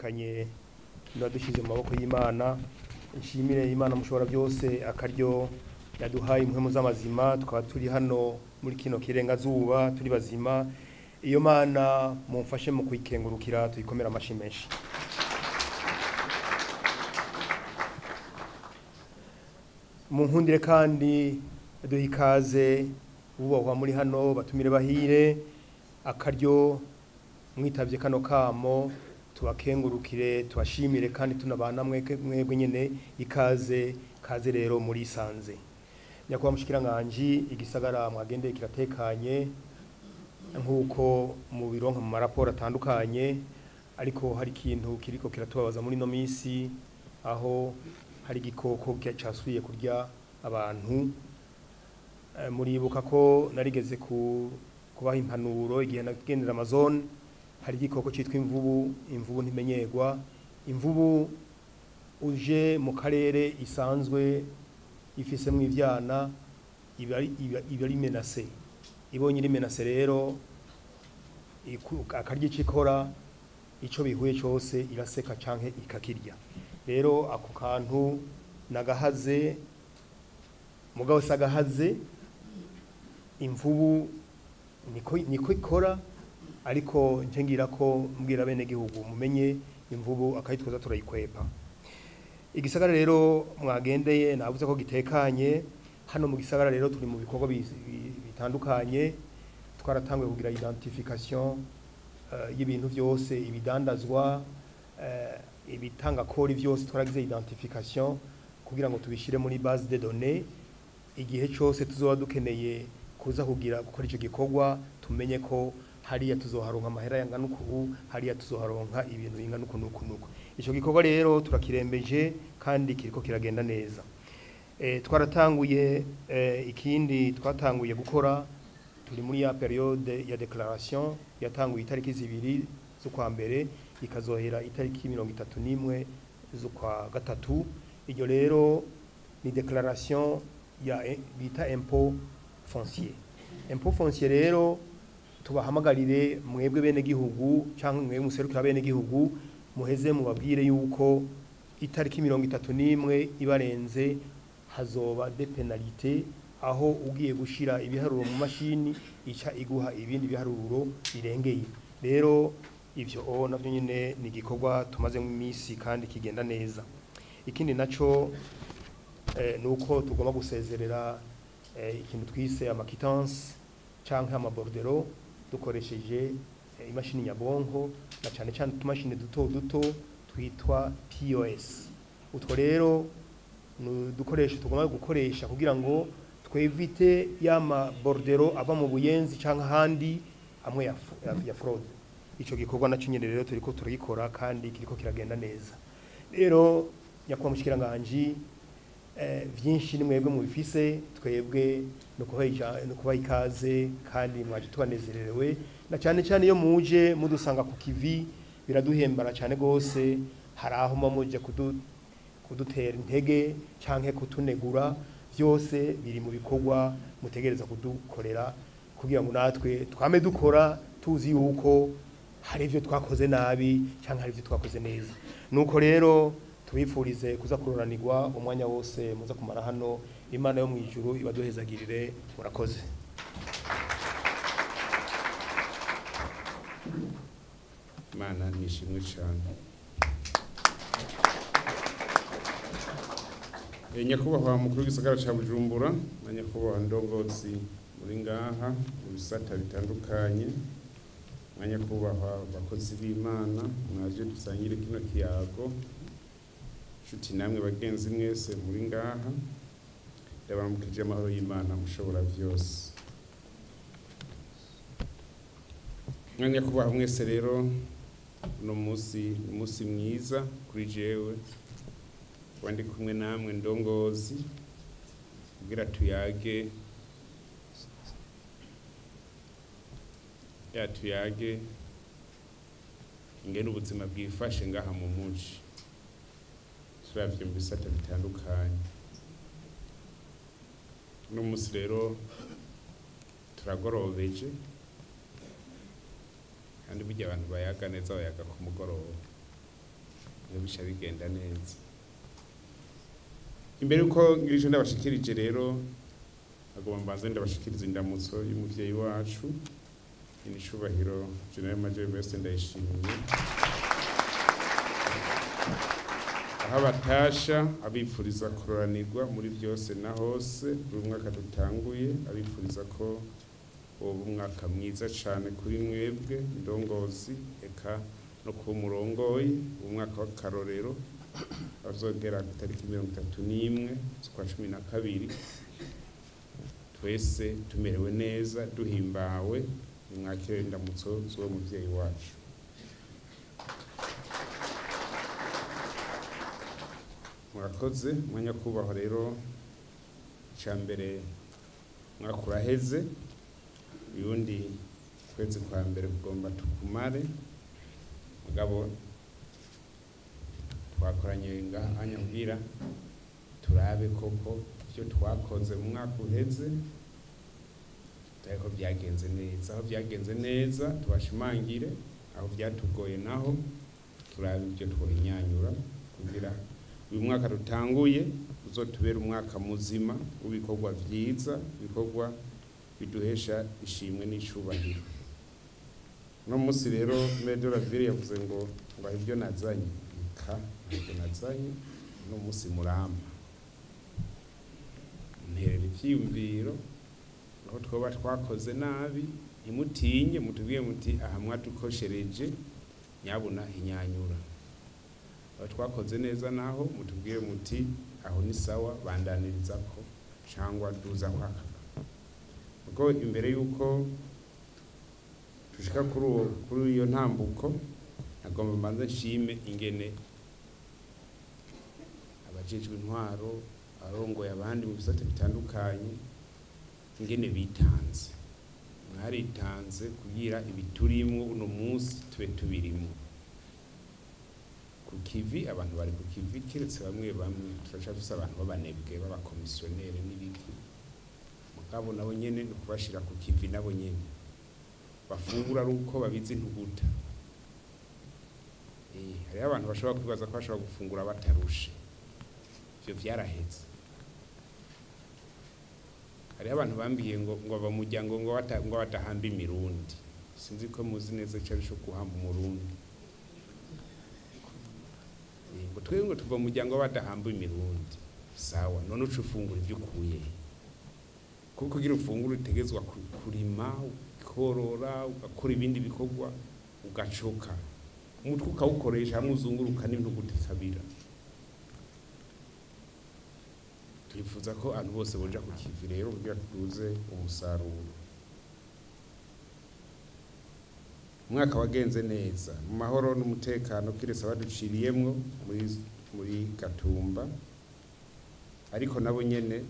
twashikanye n'adushize mu maboko y'Imana. Nshimire Imana mushobora byose akaryo yaduhaye impwemu z'amazima, tukaba turi hano muri kino kirengazuba turi bazima. Iyo Mana mumfashe mu kuyikengurukira tuyikomera amashi menshi. Munkundire kandi duha ikaze ubahwa muri hano, batumire bahire akaryo mwitavye kano kamo, tubakengurukire tubashimire kandi tunabana mwebwe nyene ikaze rero muri sanze. Nyakubahwa mushikiranganje, igisagara mwagendeye kiratekanye nkuko mu bironka mu maraporo atandukanye, ariko hari ikintu kiriko kiratubabaza muri no misi, aho hari igikoko cyasubiye kurya abantu. Muribuka ko narigeze kubaha impanuro igihe nagendera Amazon, hari igikoko cyitwa imvubu ntimenyerwa. Imvubu uje mu karere isanzwe ifise mu ivyana iba ari menase. Ibonye iri menase rero akarya ikikora ico bihuye cyose iraseka canke ikakirya. Rero ako kantu nagahaze mugabo sagahaze. Imvubu niko ikora, ariko ncengira ko mbwira bene gihugu mumenye imvubu akayitwoza turayikwepa. Igisagara rero mwagendeye navuze ko gitekanye. Hano mu gisagara rero turi mu bikorwa bitandukanye. Twaratanguye kugira identification y'ibintu byose, ibidandazwa, ibitanga kori byose twaragize identification kugira ngo tubishire muri base de données. Igihe cyose tuzoba dukeneye kuza gukora ico gikorwa, tumenye ko hariya tuzoharonka amahera yangana uku, hariya tuzoharonka ibintu bingana uku nuko. Ico gikorwa rero turakirembeje kandi kiriko kiragenda neza. Twaratanguye ikindi twatanguye gukora, turi muri ya periode ya declaration yatanguye itariki 2 z'ukwa mbere ikazohera itariki 31 z'ukwa gatatu. Iyo rero ni declaration ya bita impôt foncier. Impôt foncier rero tubahamagarire mwebwe bene gihugu cyangwa mwebwe muserukira bene gihugu, muheze mubabwire yuko itariki 31 ibarenze hazoba de penalité, aho ugiye gushira ibiharuro mu mashini ica iguha ibindi biharuro birengeye. Rero ivyo navyo nyine ni gikorwa tumaze mu misi kandi kigenda neza. Ikindi naco nuko tugomba gusezerera ikintu twise amaquittance canke amabordero dukoresheje imashini nyabwonko, na cyane cyane tumashini duto twitwa POS. Utwo rero dukoresha tugomba gukoresha kugira ngo twevite yama bordero ava mu buyenzi canke handi amwe ya fraud. Ico gikorwa naco nyene rero turiko turagikora kandi kiriko kiragenda neza. Rero nyakubahwa mushikiranganje, vyinshi ni mwebwe mu bifise, twebwe no kubaha ikaze kandi mwaje tubanezerewe, na cyane cyane iyo muje mudusanga ku kivi biraduhembara cyane gose. Hari aho muje kudutera intege canke kutunegura, byose biri mu bikorwa mutegereza kudukorera kugira ngo natwe twame dukora tuzi yuko hari ivyo twakoze nabi canke hari ivyo twakoze neza. Nuko rero tubifurize kuza kuroranirwa umwanya wose muza kumara hano. Imana yo mu ijuru ibaduhezagirire. Murakoze. Mana nishimwe cyane. Nyakubahwa mukuru w'igisagara ca Bujumbura na nyakubahwa ndongozi muri ngaha mu bisata bitandukanye, na nyakubahwa bakozi b'Imana mwaje dusangire kino kiyago, nshuti namwe bagenzi mwese muri ngaha, ndabamukije amahoro y'Imana mushobora vyose. Na nyakubahwa mwese rero, uno musi mwiza kuri jewe wandi kumwe namwe ndongozi kugira tuyage ingene ubuzima bwifashe ngaha mu muji, turavye mu bisata bitandukanye. Uno musi rero turagorobeje kandi burya abantu bayaga neza bayaga ku mugoroba. niyo bisha bigenda neza. Imbere uko ngirije ndabashikirije rero agomba mbanze ndabashikiriza indamutso y'umuvyeyi wacu inishubahiro General Major Best ndayishimiye aho batasha abifuriza kuroranirwa muri byose na hose buri mwaka dutanguye abifuriza ko uwo mwaka mwiza cyane kuri mwebwe ndongozi eka no ku murongoyi umwaka w'akarorero azogera tariki 31 z'ukwa 12 twese tumerewe neza duhimbawe mwakire indamutso z'uwo muvyeyi wacu. Murakoze mwanya kubaho rero cyambere mwakuraheze yundi kwezi kwa mbere kugomba tukumare mugabo twakoranye ngahanya mbira turabe koko byo twakoze mu mwaka uheze ariko byagenze neza. Aho byagenze neza tubashimangire, aho byatugoye naho turabe ibyo twohinyanyura kugira uyu mwaka dutanguye uzotubera umwaka muzima w'ibikorwa vyiza, ibikorwa biduhesha ishimwe n'icubahiro. No musi rero Maison de Production yavuze ngo ibyo nazanye ibyo nazanye no musi muramba nterera ivyiyumviro aho twoba twakoze nabi ntimutinye mutubwiye muti aha mwadukoshereje nyabuna hinyanyura. Aho twakoze neza naho mutubwiye muti aho ni sawa bandaniriza ko cyangwa duza kwaka. Ubwo imbere yuko tushika kuri iyo ntambuko agomba mbanze nshime ingene abajejwe intwaro arongoye abandi mu bisate bitandukanye ingene bitanze. Mwaritanze kugira ibiturimwo uno munsi tube tubirimo ku kivi. Abantu bari ku kivi kiretse bamwe turacafise abantu b'abanebwe b'abakomisiyoneri n'ibiki mugabo nabo nyene no kubashira ku kivi nabo nyene bafungura ari uko babizi ntuguta. Hari abantu bashobora kwibaza ko bashobora gufungura batarushe, ivyo vyaraheze. Hari abantu bambiye ngo bamujyango ngo batahamba imirundi, sinzi ko muzi neza cyari cyo guhamba umurundi. Ngo twebwe ngo tuva mujyango badahamba imirundi sawa, none ucu ufungura ivyo kuye kuko kugira ufungura utegezwa kurima ukorora ugakora ibindi bikorwa ugacoka umutwe ukawukoresha hamwe uzunguruka n'intugutikabira. Twifuza ko abantu bose boja ku kivi rero kugira tuze umusaruro. Umwaka wagenze neza mu mahoro n'umutekano kiretse abaduciriyemwo muri Gatumba, ariko nabo nyene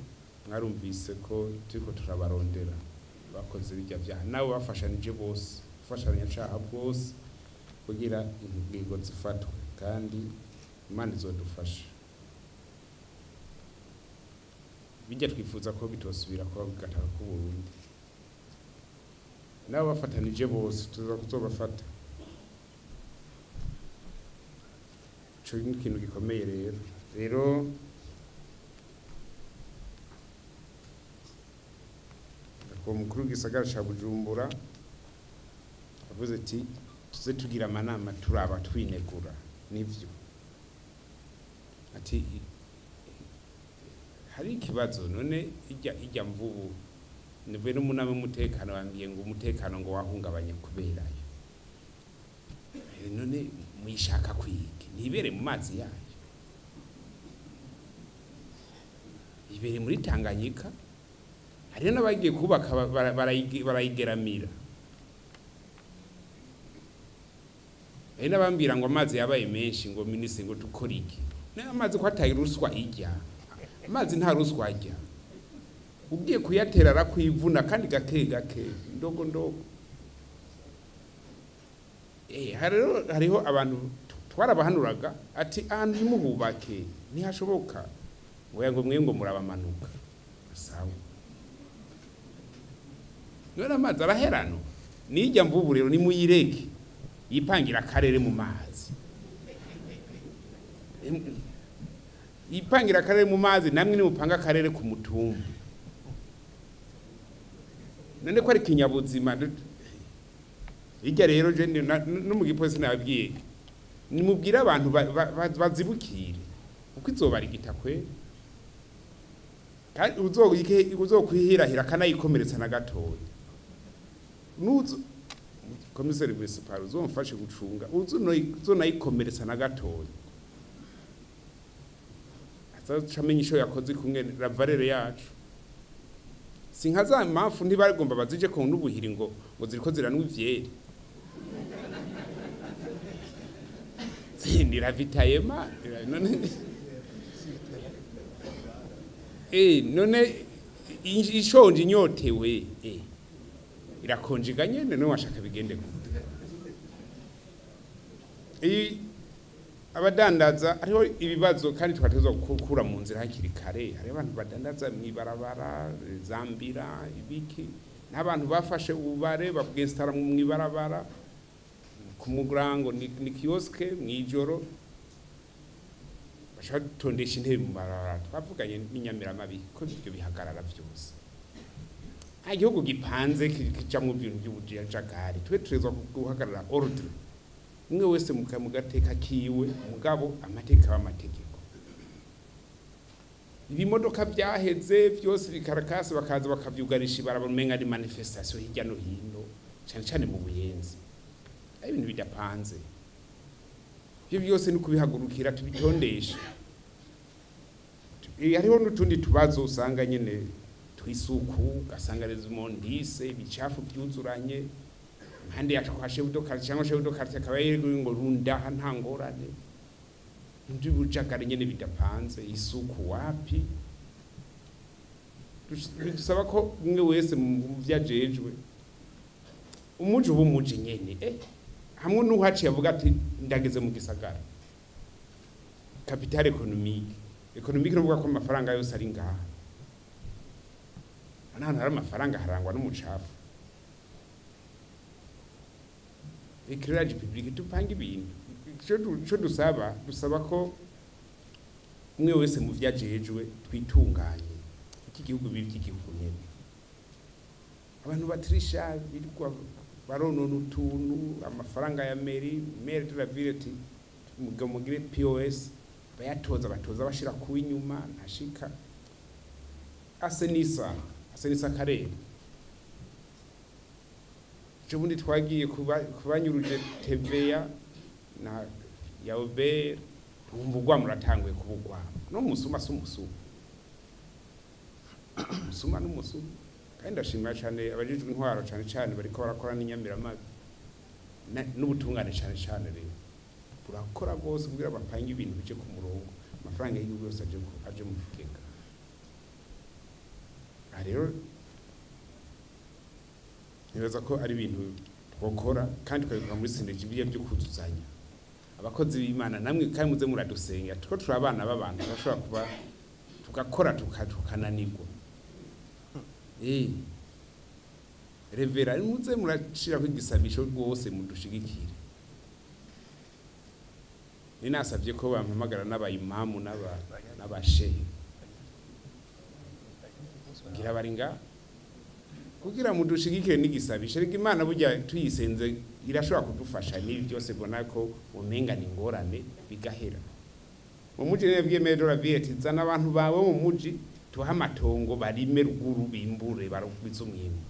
mwarumvise ko turiko turabarondera bakoze bijya bya nawe bafashanije bose ufashanya cyaha bwose kugira ingingo zifatwe kandi Imana izodufasha. Bijya twifuza ko bitosubira ko bigataka ku Burundi. Nabo bafatanije bose tuzobafata. Cyo ni ikintu gikomeye rero ko mukuru w'igisagara ca Bujumbura avuze ati tuze tugira amanama turaba twinegura nivyo. Ati hari ikibazo none ijya mvubu nive n'umuname umutekano bambiye ngo umutekano ngo wahungabanye kuberayo. None mwishaka kwiki nibere mu mazi yayo, ibere muri Tanganyika. Hari n'abagiye kubaka barayigeramira. Hari n'abambira ngo amazi yabaye menshi ngo ministre ngo dukora iki. N'amazi ko atayi ruswa ijya. Amazi nta ruswa ajya. Ugiye kuyatera arakwivuna kandi gake ndogo. Hariho abantu twarabahanuraga ati ahantu muhubake ntihashoboka ngo mwe ngo murabamanuka sawa. None amazi araherano nijya mvubu rero ni muyireke yipangira akarere mu mazi. ipangira akarere mu mazi namwe ni mupanga akarere ku mutumba none ko ari kinyabuzima irya rero je no mu gipolisi nababwiye nimubwira abantu bazibukire uko izoba rigita kwe kandi uzokwihirahira kanayikomeretsa na gatoya nuzo komiseri municipal uzomfashe gucunga uzonayikomeretsa na gatoya azacamenye isho yakoze kumwe ravarere yacu sinka za mpamvu ntibagomba bazije ko n'ubuhiri ngo ziriko ziranwa ivyeri zindira vitayema none none ishonje inyotewe irakonjiga nyene no washaka bigende gute abadandaza ariho ibibazo kandi twatezwa gukura mu nzira hakiri kare hari abantu badandaza mwibarabara zambira ibiki n'abantu bafashe ubare babwestara mu mwibarabara ku murango ni kioske mwijoro bashatondesha intebe mu barabara twavuganye n'inyamiramabi ko ibyo bihagarara byose nta gihugu gipanze kija mu bintu by'ubujagari twe turezwa guhagarara ordre umwe wese mu gateka kiwe mugabo amateka y'amategeko ibimodoka byaheze byose bikarakase bakaza bakavyugarisha ibarabara umenga ari manifestation hirya no hino cyane cyane mu buyenzi ibintu bidapanze ibyo byose ni kubihagurukira tubitondesha hariho n'utundi tubazo usanga nyene twisuku gasanga rezimondise ibicafu byuzuranye handi yatwashe budokari cyangwa she budokari akabaye ngo runda nta ngorane ndi bujagare nyene bidapanze isuku wapi dusaba ko umwe wese mu vyajejwe umuje ubumuje nyene hamwe n'uhaciye avuga ati ndageze mu gisagara capital économique no vuga ko amafaranga yose ari ngaha anana hari amafaranga harangwa n'umucafu éclairage public tupanga ibintu cyo dusaba ko umwe wese mu vyajejwe twitunganye iki gihugu biri igihugu nyene abantu batirisha birwa baronona utuntu amafaranga ya maire de la ville ati mugire POS bayatoza bashira ku inyuma ntashika asenisa karere Jubundi twagiye kubanyuruje TVA na ya Uber umvugwa muratangwe kubugwa no musuma n'umusuma kandi ndashimira cyane abajijwe intwaro cyane bariko barakora n'inyamiramabi n'ubutungane cyane rero burakora bose kugira bapanga ibintu bije ku murongo amafaranga y'igihugu yose aje mu kigega rero nibaza ko ari ibintu twokora kandi twabikora muri sindeje ibiye byo kuzuzanya abakozi b'Imana namwe kandi muze muradusenya tuko turabana b'abantu bashobora kuba tugakora tukananirwa revera muze murashira kwigisabisho rwose mudushigikire ni nasavye ko bampamagara n'abayimamu n'abashehe ngira baringa kugira mudushigikire n'igisabisho rega Imana burya tuyisenze irashobora kudufasha n'ibi byose bona ko umenga ni ngorane bigahera mu muji nebwiye medora vieti zana abantu bawe mu muji tuha amatongo barime ruguru bimbure barukwiza umwimbo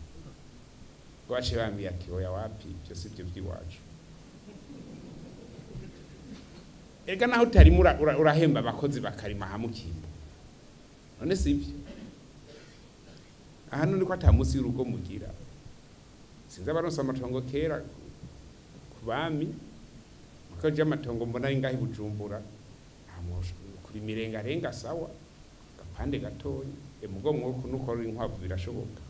kwache bambiye ati oya wapi byose ibyo by'iwacu ega naho utari urahemba abakozi bakarima hamukimbo none sivyo hano niko atamusi y'urugo mugira sinza baronsa amatongo kera kubami mukaje amatongo mbona ingahi Bujumbura amosho kuri mirenga sawa gapande gatonya mugongo nuko inkwavu birashoboka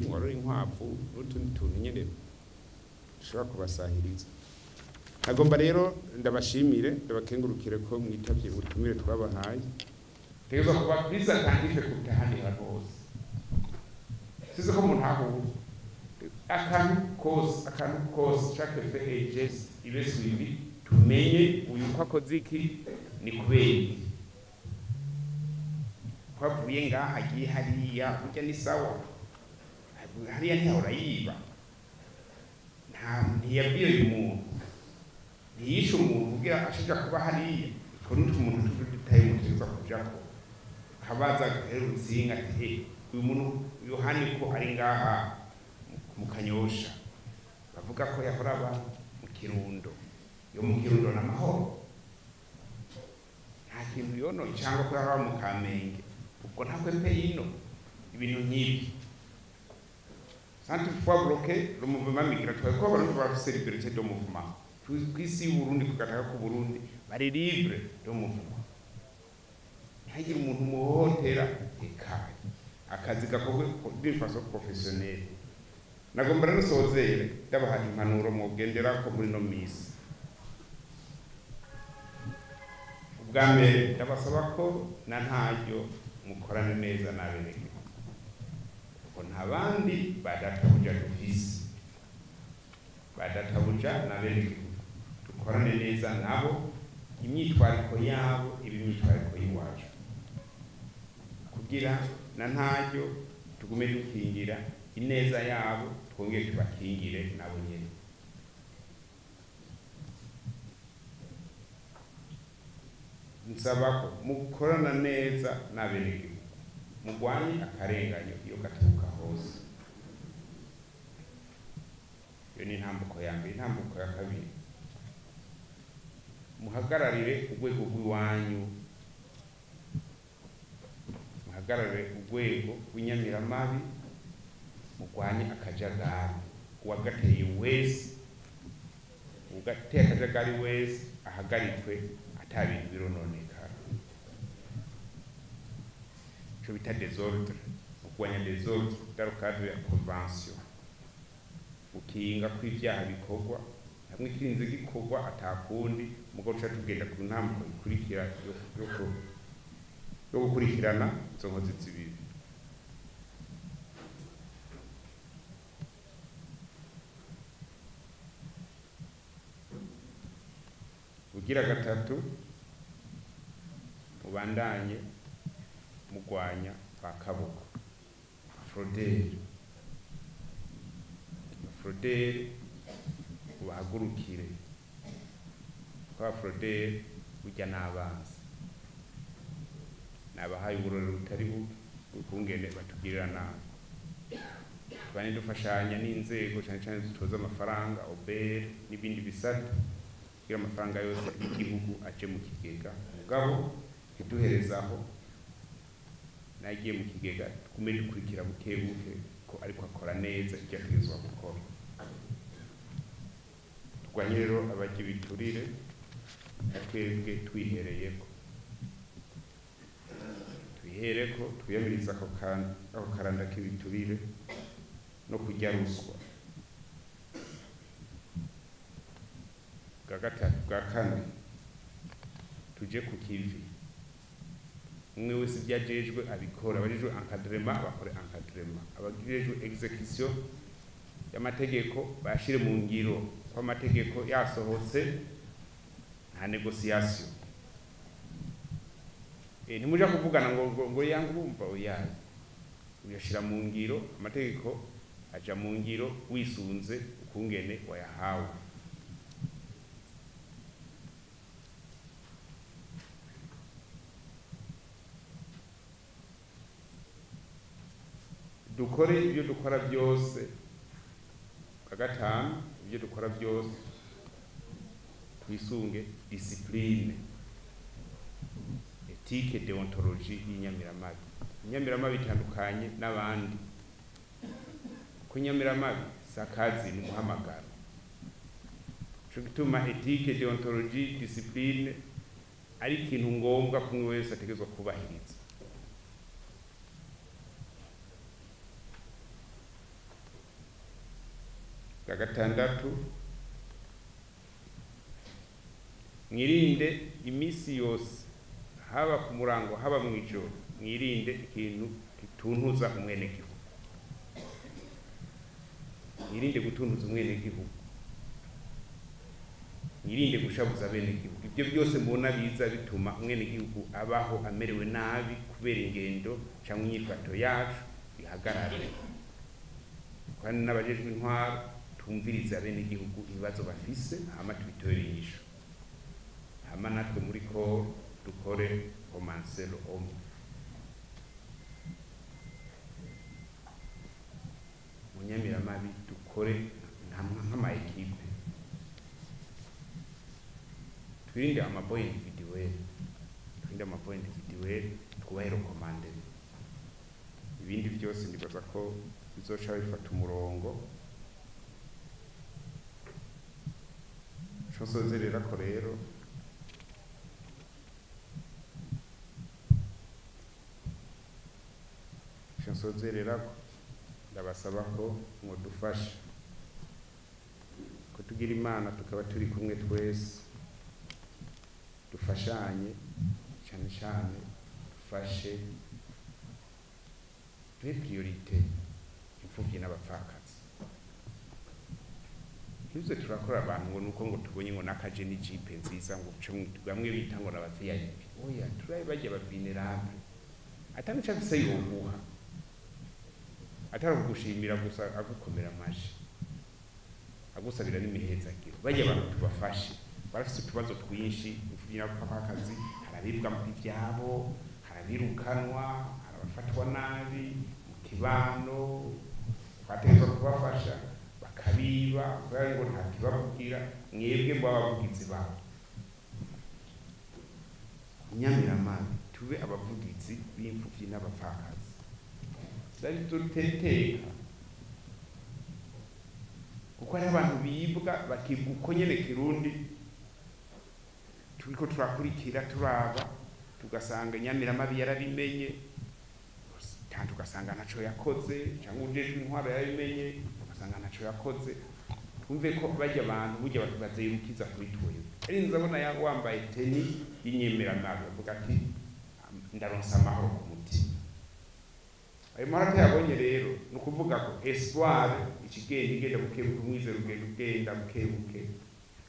mworo inkwavu n'utundi tuntu nyene dushobora kubasahiriza agomba rero ndabashimire ndabakengurukire ko mwitavye ubutumire twabahaye Tego kuba bisa tangife kutahani hose sizo ko umuntu aho akantu kose chaque fait est geste il est suivi tumenye uyu ko akoze iki ni kubera iki ko avuye ngaha agiye hariya burya ni sawa hariya ntihahora yiba ntiyabwiye uyu muntu ntiyishe umuntu kugira ashaka kuba hariya ko n'utu muntu tutitaye mutegeza kujako kabaza guhera uruzinga ati uyu muntu Yohani ko ari ngaha mu Kanyosha bavuga ko yahora aba mu Kirundo yo mu Kirundo n'amahoro nta kintu yono cyangwa ko yahora mu Kamenge ubwo ntabwo pe yino ibintu nk'ibi santu fois bloqué le mouvement migratoire ko abantu bafise liberté de mouvement kwisi Burundi kugataka ku Burundi bari libre de mouvement ntihagire umuntu muhohotera ekaye akazi gakorwe d'une façon professionnelle nagomba rusozere ndabaha impanuro mugendera ko muri no misi ubwa mbere ndabasaba ko na ntaryo mukorane neza n'abenege ko nta bandi badatabuja dufise badatabuja n'abenege dukorane neza nabo imyitwariko yabo imyitwariko y'iwacu kugira na ntaryo tugume dukingira ineza yabo twongere tubakingire nabo nyene nsaba ko mukorana neza n'abenegihugu mugwanye akarenganyo iyo gaturuka hose iyo ni intambuko ya mbere. Intambuko ya kabiri muhagararire urwego rw'iwanyu muhagararire urwego rw'inyamiramabi mugwanye akajagari uwagateye wese ugateye akajagari wese ahagarikwe atabintu birononekara cyo bita désordre mugwanya désordre dans le cadre ya convention ukinga kw'ivyaha bikorwa hamwe kirinze gikorwa atakundi mugo cha tugenda ku ntambuko ikurikira yo gukurikirana izo nkozi zibiri. Ugira gatatu ubandanye mugwanya bakaboko fraudeur ubahagurukire kwa fraudeur ujya n'abanzi nabahaye uburoro butari bukungene batugirira nabi bane dufashanya n'inzego cyane cyane zitoza amafaranga obere n'ibindi bisata kugira amafaranga yose y'igihugu aje mu kigega mugabo kiduherezaho nagiye mu kigega tukume dukurikira bukebuke ko ariko akora neza icyo ategerezwa gukora. Turwanye rero abagira ibiturire twebwe twihereyeko twiyamiriza ako karanda k'ibiturire no kurya ruswa. Bwa kane tuje ku kivi umwe wese byajejwe abikora abajejwe encadrement bakore encadrement abagirejwe execution y'amategeko bashire mu ngiro ko amategeko yasohotse nta negotiation ntimuja kuvugana ngo yangu bumva oya uyashira mu ngiro amategeko aja mu ngiro wisunze ukungene wayahawe. Dukore ibyo dukora byose kagatanu ibyo dukora byose twisunge discipline ethique deontologie y'inyamiramabi. Inyamiramabi itandukanye n'abandi ko inyamiramabi sakazi n'umuhamagaro cyo gituma ethique deontologie discipline ari ikintu ngombwa kumwe wese ategezwa kubahiriza. Gatandatu mwirinde imisi yose haba ku murango haba mu ijoro mwirinde ikintu gituntuza umwenegihugu mwirinde gutuntuza umwenegihugu mwirinde gushabuza bene gihugu. Ibyo byose mbona biza bituma mwene gihugu abaho amerewe nabi kubera ingendo cyangwa inyifato yacu bihagarare. Kandi n'abajejwe intwaro tumviriza bene gihugu ibibazo bafise hama tubitorere inyishu. Hama natwe muri ko dukore romancero homme. Munyamiramabi dukore nk'ama ekipe. Twirinde amapoint individuel. Twirinde amapoint individuel twubahe recommande. Ibindi byose ndibaza ko bizoca bifata umurongo. Nsozerera ko rero ndabasaba ko mudufasha ko tugira Imana tukaba turi kumwe twese, dufashanye cyane cyane dufashe priorite imfuvyi n'abapfakazi. Hizo turakora abantu ngo nuko ngo tubonye ngo nakaje ni jipe nziza ngo bamwe bita ngo n'abavyayi. Oya, turaye bajya bavinirable. Atari cyafise yoguha. Atari kugushimira gusa agukomera amashi. Agusabira n'imihezagiro. Bajya abantu tubafashe. Barafise utubazo twinshi, imfuvyi n'abapfakazi, harabibwa mu byabo, harabirukanwa, harabafatwa nabi, mu kibano, bategezwa kubafasha. Kabiba kubera ngo nta kibavugira mwebwe bw'abavugizi babo. Nyamiramabi tube abavugizi b'imfuvyi n'abapfakazi. Dari tuteteka kuko ari abantu bibwa bakibwa uko nyene Kirundi turiko turakurikira turaba tugasanga Nyamiramabi yarabimenye kandi tugasanga naco yakoze cyangwa ujejwe intwaro yarabimenye ugasanga naco yakoze. Twumve ko bajya abantu burya bazeyirukiza kuri twe. Ari nzabona yangu wambaye teni y'Inyemeramabi avuga ati ndaronsa amahoro ku mutima. Ayo mahoro yabonye rero nukuvuga ko espoir ikigenda igenda bukebuke, umwizero ugenda bukebuke.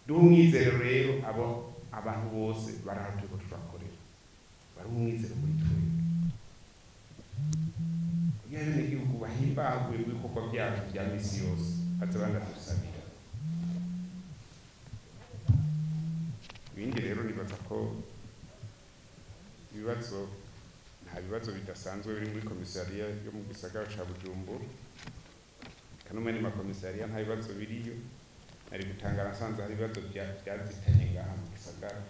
Duha umwizero rero abo abantu bose barahatuye ko turakorera. Bari umwizero muri twe. Yabene gihugu bahimbagwe ibikorwa byacu bya misi yose azabanga dusabira. Ibindi rero nibaza ko ibibazo nta bibazo bidasanzwe biri muri komisariya yo mu gisagara ca Bujumbura. Kanumwe ni makomisariya nta bibazo biriyo. Ari gutangara nasanze hari ibibazo byazitanye ngaha mu gisagara.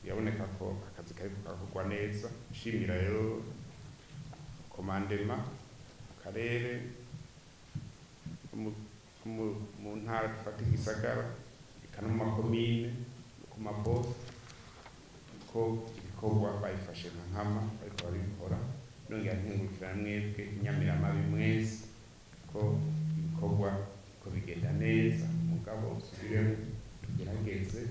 Biraboneka ko akazi kari kugakorwa neza. Nshimira rero komandema akarere mu ntara dufata igisagara ikana mu makomine ku mabosi ko ibikorwa bayifashe nka nkama ariko babikora. Nongera nkingurukira mwebwe Nyamiramabi mwese ko ibikorwa ko bigenda neza. Mugabo subiremo tugerageze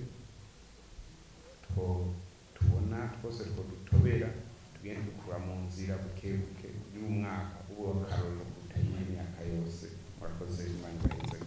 tubona twose two dutobera tugende dukura mu nzira bukebuke y'umwaka uwo karolo kutayimya myaka yose. Murakoze Imana ibaheze.